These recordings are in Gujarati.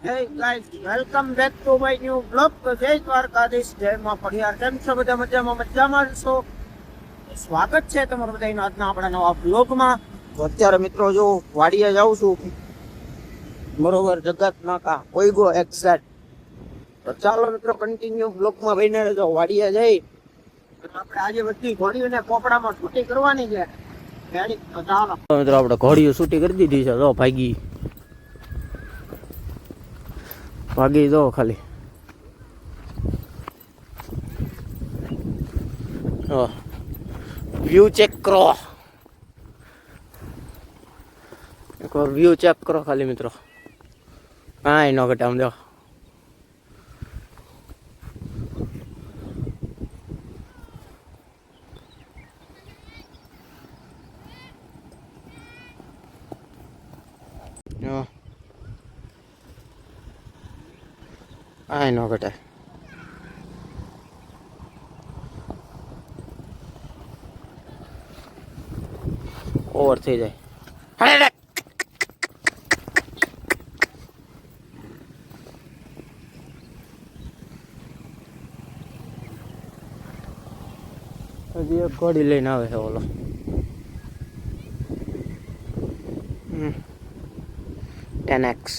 Hey guys, welcome back to my new vlog. તો જય દ્વારકાધીશ, જય માં પડિયાર. કેમ છો બધા? મજામાં છો? સ્વાગત છે તમારું બધાનું આજના આપણા નવા બ્લોગમાં. તો અત્યારે મિત્રો જો વાડીએ જાઉં છું, બરોબર, જગત નાકા ઓઈગો એક્ઝેક્ટ. તો ચાલો મિત્રો કન્ટિન્યુ બ્લોગમાં બહીને રહેજો. વાડીએ જઈ આપણે આજે બધી ઘોડીઓને પોપડામાં છૂટી કરવાની છે. તો ચાલો મિત્રો આપણે ઘોડીઓ છૂટી કરી દીધી છે. તો ભાગી દો ખાલી. વ્યૂ ચેક કરો, એકવાર વ્યૂ ચેક કરો ખાલી મિત્રો. કાંઈ ન ઘટે આમ. કાંઈ ન ઘટે. ઓવર થઈ જાય. હજી એક ઘોડી લઈને આવે છે ઓલો. ટેનેક્સ.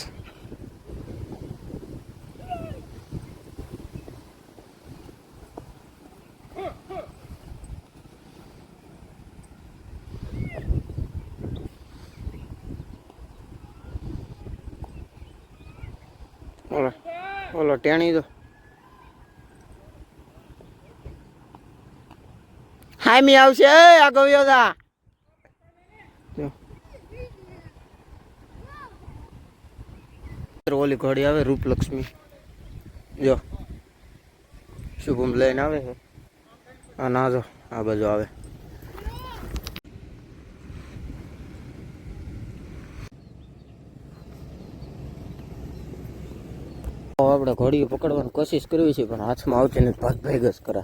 ઓલો ટેણી દો. હામી આવશે આગળ જા. ઓલી ઘોડી આવે રૂપલક્ષ્મી, જો શુભમ લઈને આવે છે. હા ના જો આ બાજુ આવે. આપણે ઘોડીઓ પકડવાની કોશિશ કરવી છે પણ હાથમાં આવતી નથી. ભાગ ભાગ જ કરે.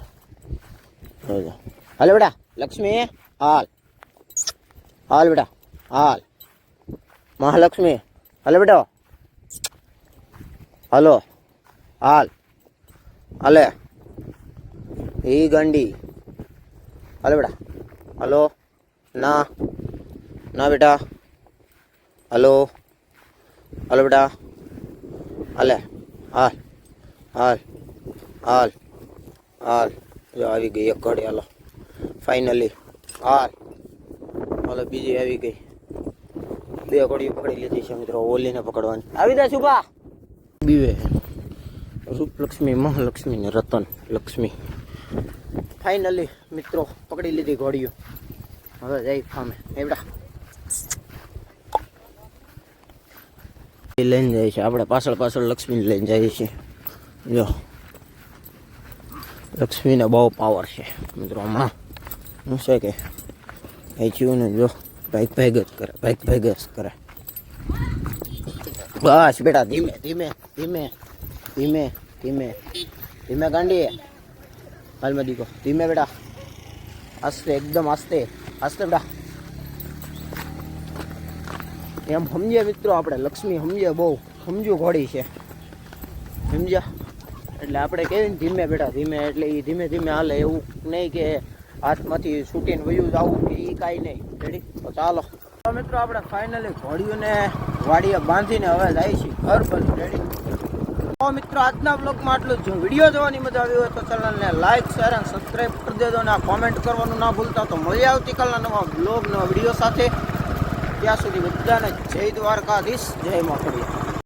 હાલ બેટા લક્ષ્મી, હાલ હાલ બેટા, હાલ મહાલક્ષ્મી, હાલ બેટા, હાલો, હાલ હાલે એ ગાંડી, હાલ બેટા, હાલો, ના ના બેટા, હાલો હાલો બેટા, હાલે, હાલ હાલ હાલ હાલ. જો આવી ગઈ એક ઘોડી. હાલો ફાઇનલી હાલ. હાલો બીજી આવી ગઈ. બે ઘોડીઓ પકડી લીધી છે મિત્રો. ઓલીને પકડવાની આવી દે શુભા. બીવે રૂપલક્ષ્મી, મહાલક્ષ્મી ને રતન લક્ષ્મી. ફાઇનલી મિત્રો પકડી લીધી ઘોડીઓ. હવે જઈ ફામે એવડા લઈને જાય છે. આપણે પાછળ પાછળ લક્ષ્મી લઈને જઈએ છીએ. જો લક્ષ્મીને બહુ પાવર છે મિત્રો. હમણાં શું છે કે થયું ને, જો ભાઈક ભાઈક જ કરે, ભાઈક ભાઈક જ કરે. બસ બેટા ધીમે ધીમે ધીમે ધીમે ધીમે ધીમે ગાંડી. હાલમાં દીકો ધીમે બેટા, આસ્તે એકદમ આસ્તે આસ્તે બેટા. એમ સમજ્યા મિત્રો આપણે લક્ષ્મી સમજ્યા, બહુ સમજુ ઘોડી છે સમજ્યા. એટલે આપણે કહીએ ને ધીમે બેટા ધીમે, એટલે એ ધીમે ધીમે હાલે. એવું નહીં કે હાથમાંથી છૂટીને વયું જવું કે એ કાંઈ નહીં. રેડી? તો ચાલો મિત્રો આપણે ફાઇનલી ઘોડીઓને વાડીએ બાંધીને હવે જાય છે ઘર પર. રેડી? તો મિત્રો આજના બ્લોગમાં આટલું જ. જો વિડીયો જોવાની મજા આવી હોય તો ચેનલને લાઇક, શેર અને સબસ્ક્રાઈબ કરી દેજો. અને આ કોમેન્ટ કરવાનું ના ભૂલતા. તો મળીએ આવતીકાલના નવા બ્લોગ, નવા વિડીયો સાથે. ત્યાં સુધી બધાને જય દ્વારકાધીશ, જય માં પડિયાર.